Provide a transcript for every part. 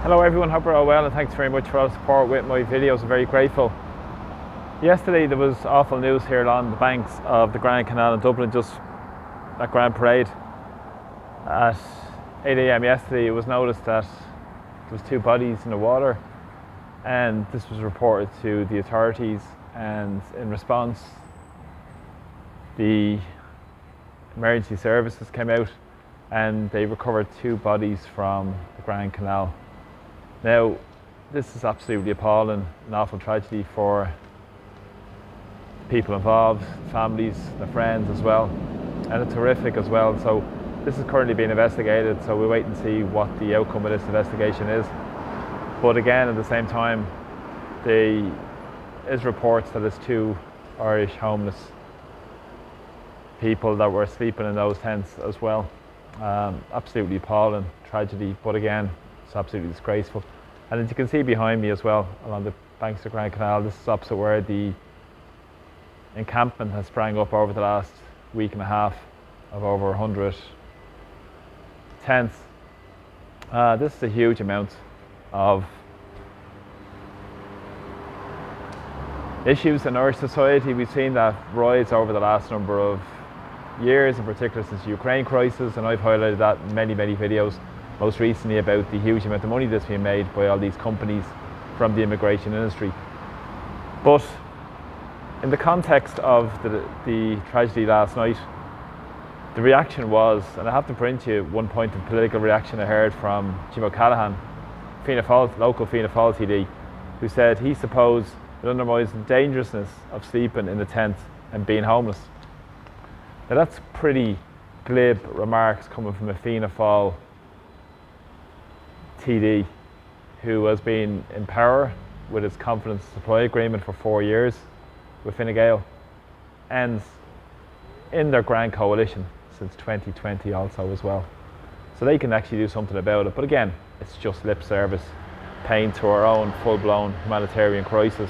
Hello everyone, hope you're all well and thanks very much for all the support with my videos. I'm very grateful. Yesterday there was awful news here along the banks of the Grand Canal in Dublin, just at Grand Parade. At 8 a.m. yesterday it was noticed that there was two bodies in the water, and this was reported to the authorities, and in response the emergency services came out and they recovered two bodies from the Grand Canal. Now, this is absolutely appalling, an awful tragedy for people involved, families, their friends as well, and it's horrific as well. So this is currently being investigated, so we'll wait and see what the outcome of this investigation is. But again, at the same time, there is reports that it's two Irish homeless people that were sleeping in those tents as well. Absolutely appalling tragedy, but again, it's absolutely disgraceful. And as you can see behind me as well, along the banks of the Grand Canal, this is opposite where the encampment has sprang up over the last week and a half of over 100 tents. This is a huge amount of issues in our society. We've seen that rise over the last number of years, in particular since the Ukraine crisis, and I've highlighted that in many videos, most recently about the huge amount of money that's being made by all these companies from the immigration industry. But in the context of the tragedy last night, the reaction was, and I have to print you one point of political reaction I heard from Jim O'Callaghan, local Fianna Fáil TD, who said he supposed it undermines the dangerousness of sleeping in the tent and being homeless. Now that's pretty glib remarks coming from a Fianna Fáil TD who has been in power with his confidence supply agreement for 4 years with Fine Gael, and in their grand coalition since 2020 also as well. So they can actually do something about it. But again, it's just lip service, paying to our own full-blown humanitarian crisis.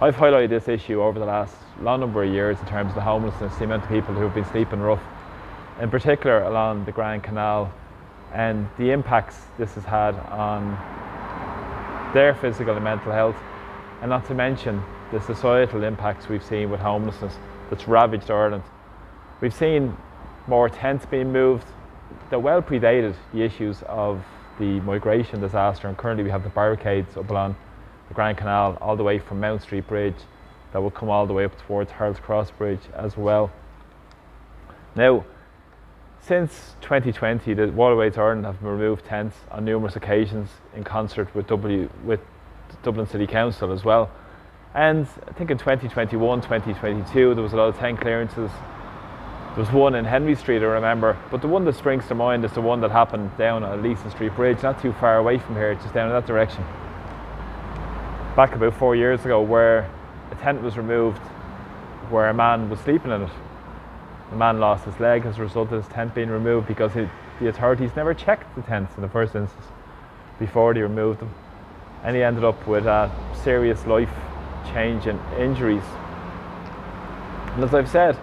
I've highlighted this issue over the last long number of years in terms of the homelessness, the amount of people who have been sleeping rough, in particular along the Grand Canal, and the impacts this has had on their physical and mental health, and not to mention the societal impacts we've seen with homelessness that's ravaged Ireland. We've seen more tents being moved that well predated the issues of the migration disaster, and currently we have the barricades up along the Grand Canal all the way from Mount Street Bridge that will come all the way up towards Harold's Cross Bridge as well. Now, since 2020, the Waterways Ireland have removed tents on numerous occasions in concert with Dublin City Council as well. And I think in 2021, 2022, there was a lot of tent clearances. There was one in Henry Street, I remember, but the one that springs to mind is the one that happened down at Leeson Street Bridge, not too far away from here, just down in that direction. Back about 4 years ago, where a tent was removed where a man was sleeping in it. The man lost his leg as a result of his tent being removed because the authorities never checked the tents in the first instance before they removed them. And he ended up with serious life-changing injuries. And as I've said,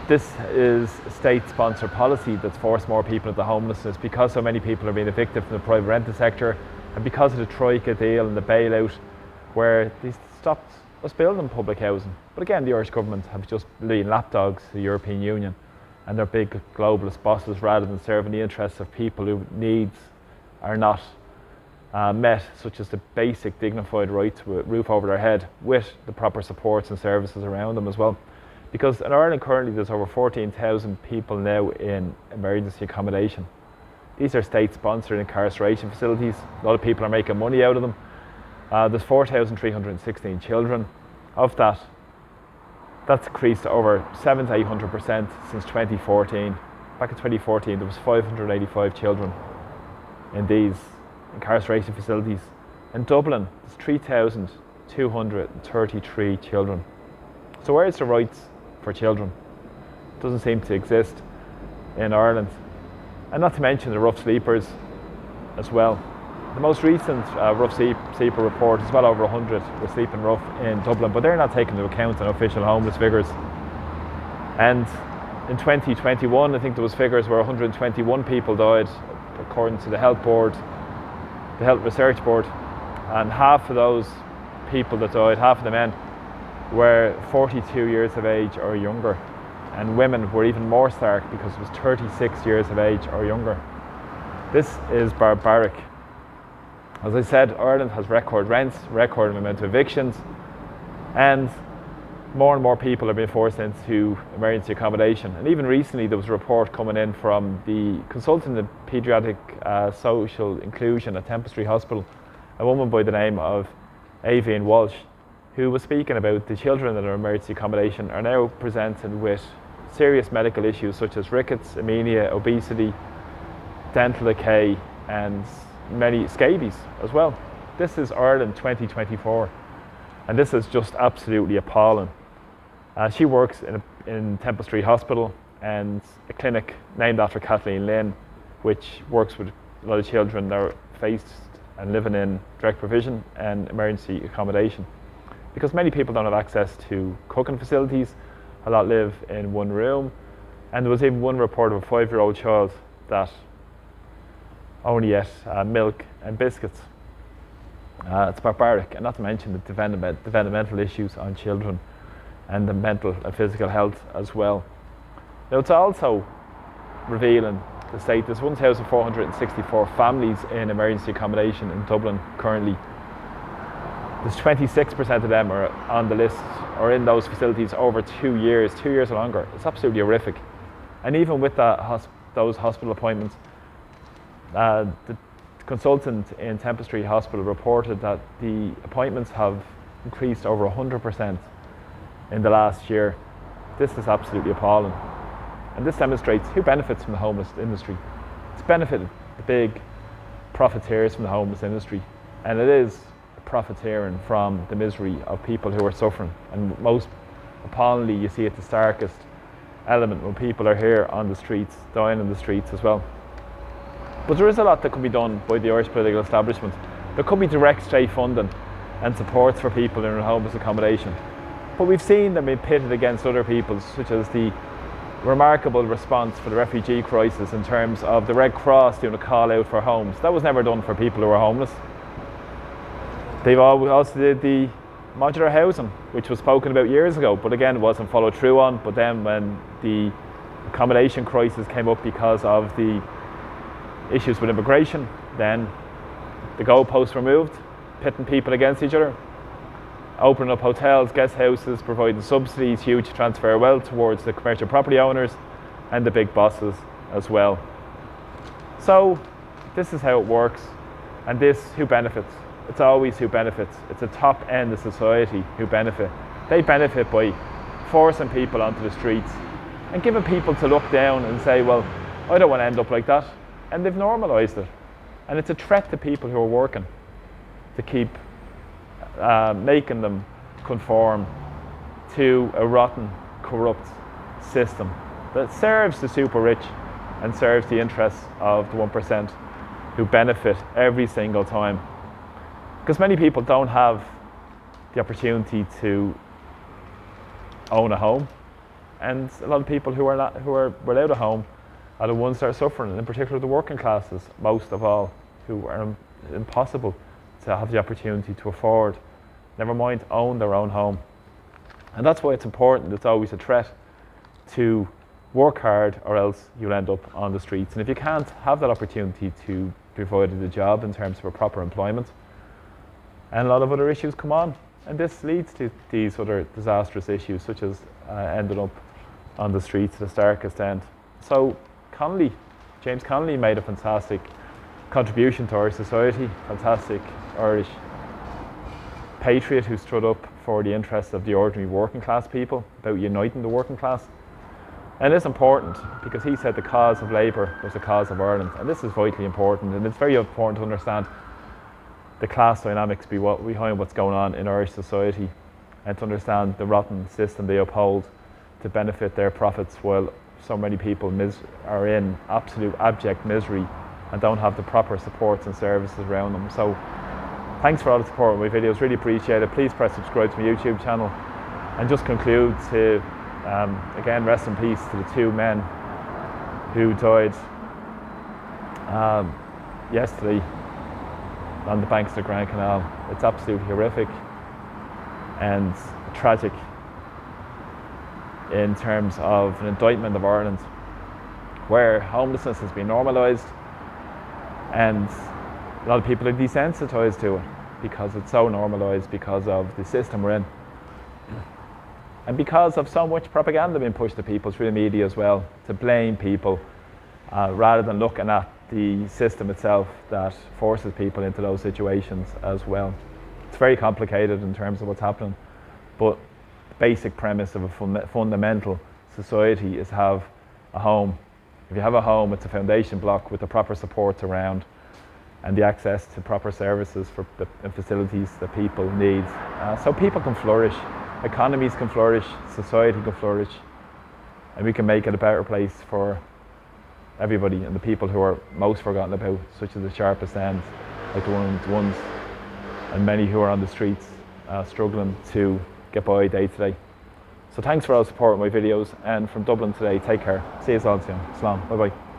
this is a state-sponsored policy that's forced more people into homelessness because so many people are being evicted from the private rental sector, and because of the Troika deal and the bailout, where they stopped us building public housing. But again, the Irish government have just been lapdogs to the European Union and their big globalist bosses, rather than serving the interests of people whose needs are not met, such as the basic dignified right to a roof over their head with the proper supports and services around them as well. Because in Ireland currently there's over 14,000 people now in emergency accommodation. These are state-sponsored incarceration facilities. A lot of people are making money out of them. There's 4,316 children. Of that, that's increased to over 700 to 800% since 2014. Back in 2014, there was 585 children in these incarceration facilities. In Dublin, there's 3,233 children. So where's the rights for children? It doesn't seem to exist in Ireland. And not to mention the rough sleepers as well. The most recent rough sleeper report is well over 100 were sleeping rough in Dublin, but they're not taking into account in official homeless figures. And in 2021, I think there was figures where 121 people died according to the Health Board, the Health Research Board, and half of those people that died, half of the men, were 42 years of age or younger, and women were even more stark because it was 36 years of age or younger. This is barbaric. As I said, Ireland has record rents, record amount of evictions, and more people are being forced into emergency accommodation. And even recently there was a report coming in from the consultant in paediatric social inclusion at Templestowe Hospital, a woman by the name of Avian Walsh, who was speaking about the children that are in emergency accommodation are now presenting with serious medical issues such as rickets, anemia, obesity, dental decay, and many scabies as well. This is Ireland 2024, and this is just absolutely appalling. She works in Templestowe Hospital and a clinic named after Kathleen Lynn, which works with a lot of children that are faced and living in direct provision and emergency accommodation. Because many people don't have access to cooking facilities, a lot live in one room, and there was even one report of a 5-year-old child that only ate milk and biscuits. It's barbaric, and not to mention the developmental issues on children and the mental and physical health as well. Now, it's also revealing the state there's 1,464 families in emergency accommodation in Dublin currently. There's 26% of them are on the list or in those facilities over 2 years or longer. It's absolutely horrific. And even with those hospital appointments, the consultant in Templestowe Hospital reported that the appointments have increased over 100% in the last year. This is absolutely appalling. And this demonstrates who benefits from the homeless industry. It's benefited the big profiteers from the homeless industry, and it is profiteering from the misery of people who are suffering. And most appallingly, you see it the starkest element when people are here on the streets, dying in the streets as well. But there is a lot that could be done by the Irish political establishment. There could be direct state funding and supports for people in homeless accommodation. But we've seen them being pitted against other people, such as the remarkable response for the refugee crisis in terms of the Red Cross doing a call out for homes. That was never done for people who are homeless. They've also did the modular housing, which was spoken about years ago, but again, it wasn't followed through on. But then when the accommodation crisis came up because of the issues with immigration, then the goalposts were moved, pitting people against each other, opening up hotels, guest houses, providing subsidies, huge transfer wealth towards the commercial property owners and the big bosses as well. So this is how it works, and this, who benefits? It's always who benefits. It's the top end of society who benefit. They benefit by forcing people onto the streets and giving people to look down and say, well, I don't want to end up like that. And they've normalised it. And it's a threat to people who are working to keep making them conform to a rotten, corrupt system that serves the super rich and serves the interests of the 1% who benefit every single time. Because many people don't have the opportunity to own a home, and a lot of people who are without a home are the ones that are suffering, and in particular the working classes, most of all, who are impossible to have the opportunity to afford, never mind own their own home. And that's why it's important. It's always a threat to work hard, or else you'll end up on the streets. And if you can't have that opportunity to be provided a job in terms of a proper employment, and a lot of other issues come on, and this leads to these other disastrous issues, such as ending up on the streets at the starkest end. So James Connolly made a fantastic contribution to our society, fantastic Irish patriot who stood up for the interests of the ordinary working class people, about uniting the working class. And it's important because he said the cause of labour was the cause of Ireland, and this is vitally important, and it's very important to understand the class dynamics behind what's going on in Irish society, and to understand the rotten system they uphold to benefit their profits, while so many people are in absolute abject misery and don't have the proper supports and services around them. So thanks for all the support on my videos, really appreciate it. Please press subscribe to my YouTube channel, and just conclude to again, rest in peace to the two men who died Yesterday on the banks of the Grand Canal, it's absolutely horrific and tragic in terms of an indictment of Ireland, where homelessness has been normalised and a lot of people are desensitised to it because it's so normalised because of the system we're in. And because of so much propaganda being pushed to people through the media as well, to blame people rather than looking at the system itself that forces people into those situations as well. It's very complicated in terms of what's happening, but the basic premise of a fundamental society is have a home. If you have a home, it's a foundation block with the proper supports around and the access to proper services and facilities that people need. So people can flourish, economies can flourish, society can flourish, and we can make it a better place for everybody and the people who are most forgotten about, such as the sharpest ends, like the ones and many who are on the streets struggling to get by day to day. So thanks for all the support on my videos, and from Dublin today, take care. See you all soon. Slán. Bye bye.